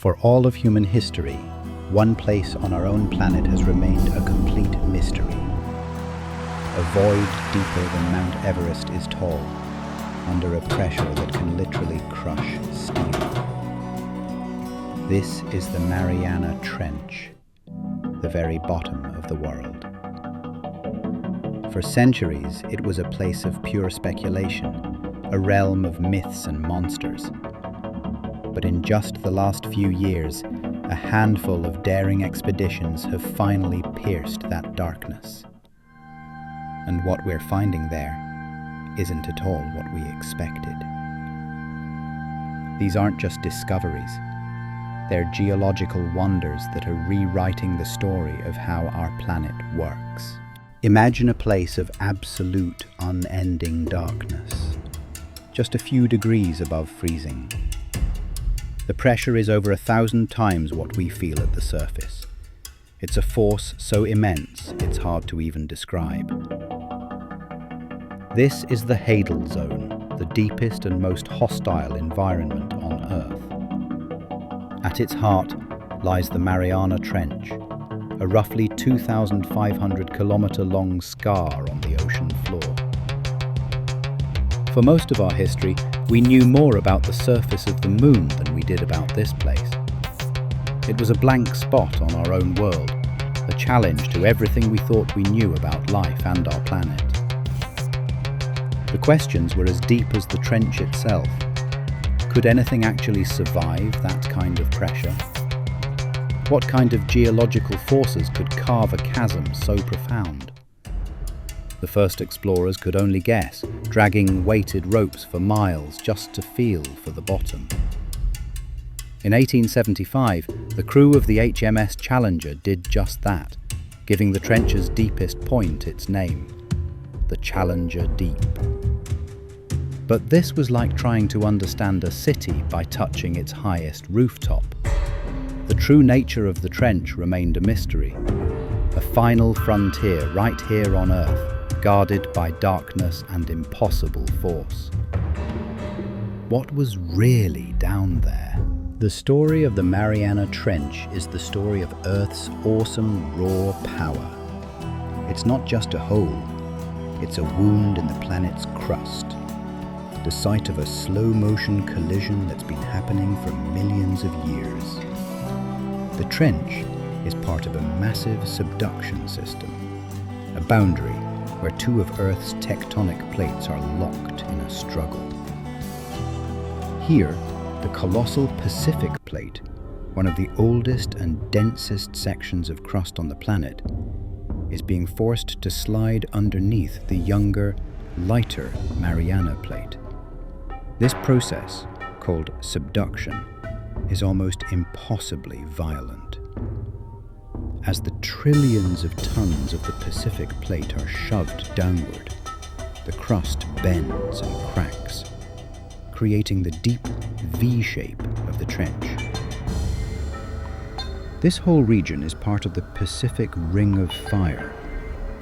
For all of human history, one place on our own planet has remained a complete mystery. A void deeper than Mount Everest is tall, under a pressure that can literally crush steel. This is the Mariana Trench, the very bottom of the world. For centuries, it was a place of pure speculation, a realm of myths and monsters. But in just the last few years, a handful of daring expeditions have finally pierced that darkness. And what we're finding there isn't at all what we expected. These aren't just discoveries. They're geological wonders that are rewriting the story of how our planet works. Imagine a place of absolute, unending darkness, just a few degrees above freezing. The pressure is over 1,000 times what we feel at the surface. It's a force so immense, it's hard to even describe. This is the Hadal zone, the deepest and most hostile environment on Earth. At its heart lies the Mariana Trench, a roughly 2,500-kilometer-long scar on the ocean floor. For most of our history, we knew more about the surface of the moon than we did about this place. It was a blank spot on our own world, a challenge to everything we thought we knew about life and our planet. The questions were as deep as the trench itself. Could anything actually survive that kind of pressure? What kind of geological forces could carve a chasm so profound? The first explorers could only guess, dragging weighted ropes for miles just to feel for the bottom. In 1875, the crew of the HMS Challenger did just that, giving the trench's deepest point its name, the Challenger Deep. But this was like trying to understand a city by touching its highest rooftop. The true nature of the trench remained a mystery, a final frontier right here on Earth, guarded by darkness and impossible force. What was really down there? The story of the Mariana Trench is the story of Earth's awesome raw power. It's not just a hole, it's a wound in the planet's crust, the site of a slow-motion collision that's been happening for millions of years. The trench is part of a massive subduction system, a boundary where two of Earth's tectonic plates are locked in a struggle. Here, the colossal Pacific Plate, one of the oldest and densest sections of crust on the planet, is being forced to slide underneath the younger, lighter Mariana Plate. This process, called subduction, is almost impossibly violent. As the trillions of tons of the Pacific Plate are shoved downward, the crust bends and cracks, creating the deep V shape of the trench. This whole region is part of the Pacific Ring of Fire,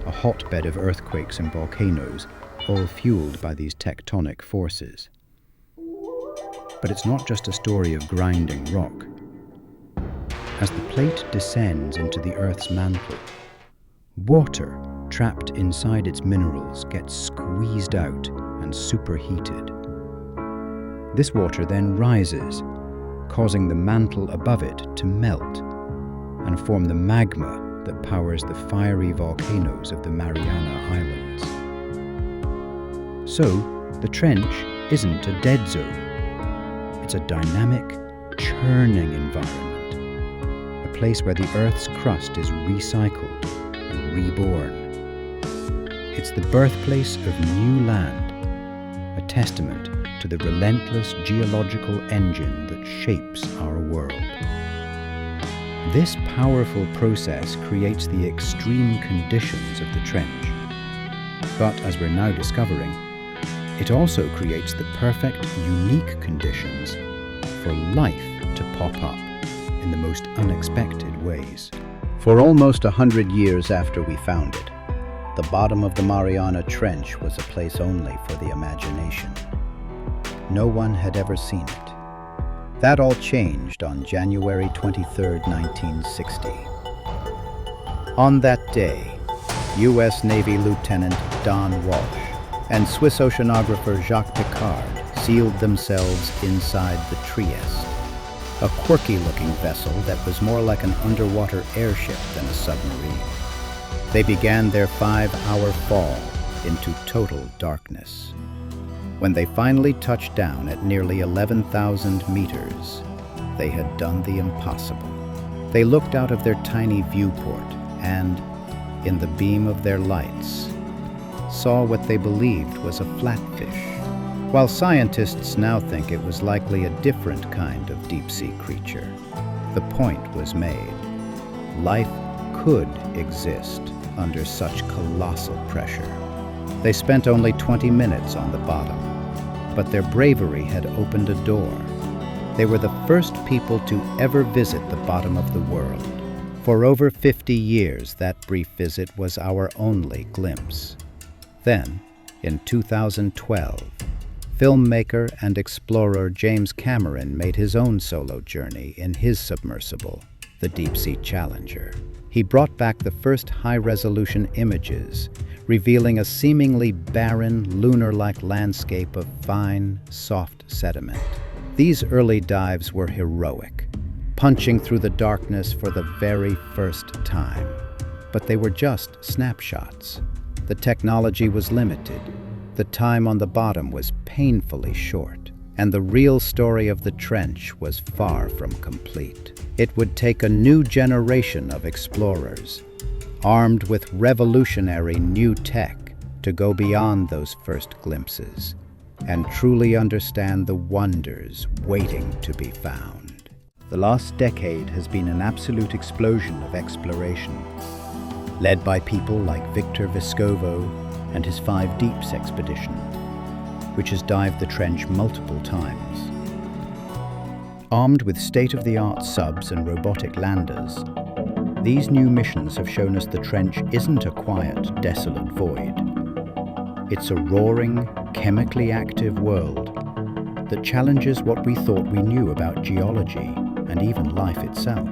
a hotbed of earthquakes and volcanoes, all fueled by these tectonic forces. But it's not just a story of grinding rock. As the plate descends into the Earth's mantle, water trapped inside its minerals gets squeezed out and superheated. This water then rises, causing the mantle above it to melt and form the magma that powers the fiery volcanoes of the Mariana Islands. So, the trench isn't a dead zone. It's a dynamic, churning environment. A place where the Earth's crust is recycled and reborn. It's the birthplace of new land, a testament to the relentless geological engine that shapes our world. This powerful process creates the extreme conditions of the trench. But as we're now discovering, it also creates the perfect, unique conditions for life to pop up in the most unexpected ways. For almost 100 years after we found it, the bottom of the Mariana Trench was a place only for the imagination. No one had ever seen it. That all changed on January 23, 1960. On that day, U.S. Navy Lieutenant Don Walsh and Swiss oceanographer Jacques Piccard sealed themselves inside the Trieste, a quirky-looking vessel that was more like an underwater airship than a submarine. They began their 5-hour fall into total darkness. When they finally touched down at nearly 11,000 meters, they had done the impossible. They looked out of their tiny viewport and, in the beam of their lights, saw what they believed was a flatfish. While scientists now think it was likely a different kind of deep-sea creature, the point was made. Life could exist under such colossal pressure. They spent only 20 minutes on the bottom, but their bravery had opened a door. They were the first people to ever visit the bottom of the world. For over 50 years, that brief visit was our only glimpse. Then, in 2012, filmmaker and explorer James Cameron made his own solo journey in his submersible, the Deep Sea Challenger. He brought back the first high-resolution images, revealing a seemingly barren, lunar-like landscape of fine, soft sediment. These early dives were heroic, punching through the darkness for the very first time. But they were just snapshots. The technology was limited, the time on the bottom was painfully short, and the real story of the trench was far from complete. It would take a new generation of explorers, armed with revolutionary new tech, to go beyond those first glimpses and truly understand the wonders waiting to be found. The last decade has been an absolute explosion of exploration, led by people like Victor Vescovo and his 5 Deeps expedition, which has dived the trench multiple times. Armed with state-of-the-art subs and robotic landers, these new missions have shown us the trench isn't a quiet, desolate void. It's a roaring, chemically active world that challenges what we thought we knew about geology and even life itself.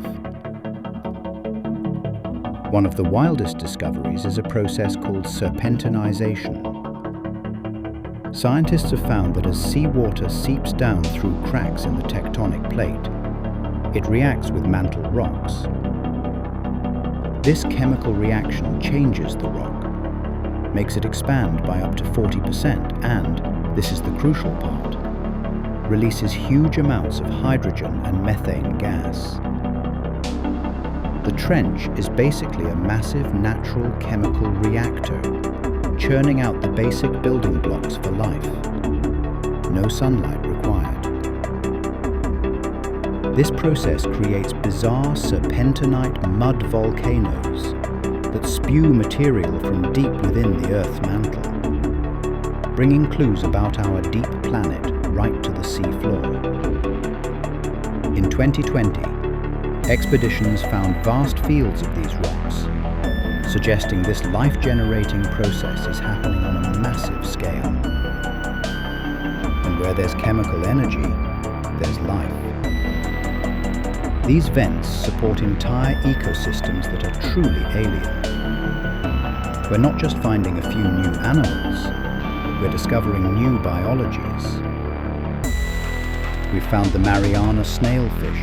One of the wildest discoveries is a process called serpentinization. Scientists have found that as seawater seeps down through cracks in the tectonic plate, it reacts with mantle rocks. This chemical reaction changes the rock, makes it expand by up to 40%, and, this is the crucial part, releases huge amounts of hydrogen and methane gas. The trench is basically a massive natural chemical reactor, churning out the basic building blocks for life. No sunlight required. This process creates bizarre serpentinite mud volcanoes that spew material from deep within the Earth's mantle, bringing clues about our deep planet right to the sea floor. In 2020, expeditions found vast fields of these rocks, suggesting this life-generating process is happening on a massive scale. And where there's chemical energy, there's life. These vents support entire ecosystems that are truly alien. We're not just finding a few new animals, we're discovering new biologies. We found the Mariana snailfish,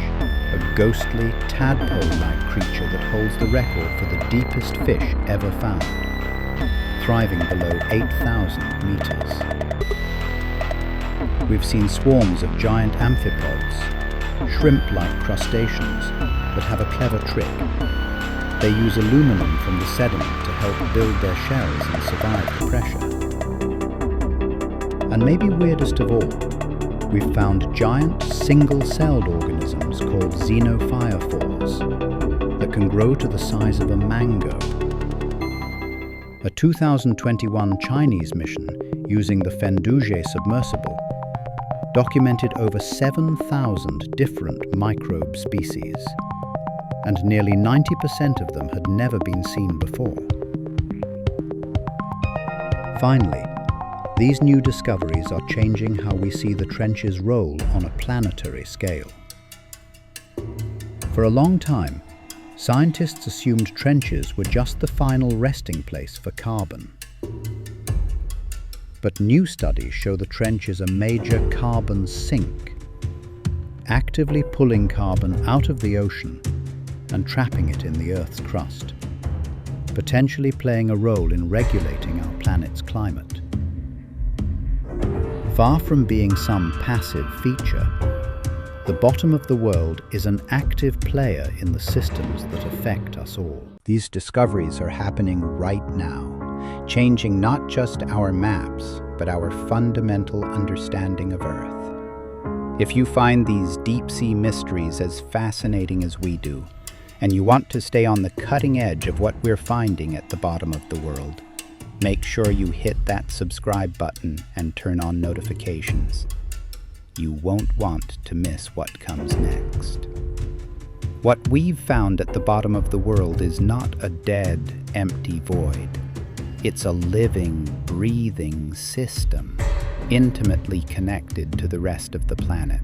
a ghostly, tadpole-like creature that holds the record for the deepest fish ever found, thriving below 8,000 meters. We've seen swarms of giant amphipods, shrimp-like crustaceans that have a clever trick. They use aluminum from the sediment to help build their shells and survive the pressure. And maybe weirdest of all, we've found giant, single-celled organisms called xenophyrophores that can grow to the size of a mango. A 2021 Chinese mission using the Fenduje submersible documented over 7,000 different microbe species, and nearly 90% of them had never been seen before. Finally, these new discoveries are changing how we see the trench's role on a planetary scale. For a long time, scientists assumed trenches were just the final resting place for carbon. But new studies show the trench is a major carbon sink, actively pulling carbon out of the ocean and trapping it in the Earth's crust, potentially playing a role in regulating our planet's climate. Far from being some passive feature, the bottom of the world is an active player in the systems that affect us all. These discoveries are happening right now, changing not just our maps, but our fundamental understanding of Earth. If you find these deep-sea mysteries as fascinating as we do, and you want to stay on the cutting edge of what we're finding at the bottom of the world, make sure you hit that subscribe button and turn on notifications. You won't want to miss what comes next. What we've found at the bottom of the world is not a dead, empty void. It's a living, breathing system, intimately connected to the rest of the planet.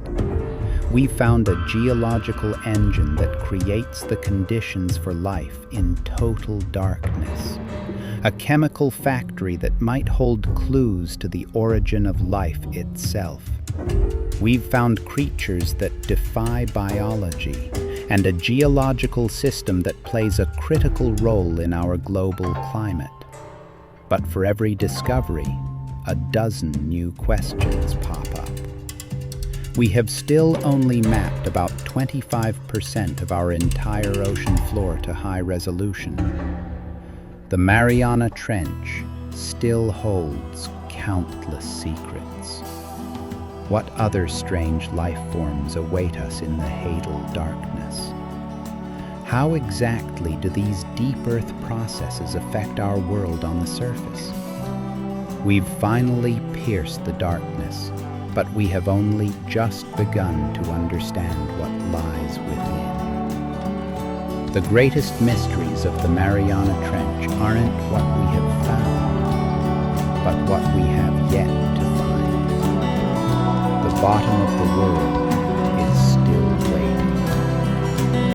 We've found a geological engine that creates the conditions for life in total darkness. A chemical factory that might hold clues to the origin of life itself. We've found creatures that defy biology, and a geological system that plays a critical role in our global climate. But for every discovery, a dozen new questions pop up. We have still only mapped about 25% of our entire ocean floor to high resolution. The Mariana Trench still holds countless secrets. What other strange life forms await us in the Hadal darkness? How exactly do these deep Earth processes affect our world on the surface? We've finally pierced the darkness, but we have only just begun to understand what lies within. The greatest mysteries of the Mariana Trench aren't what we have found, but what we have yet to find. The bottom of the world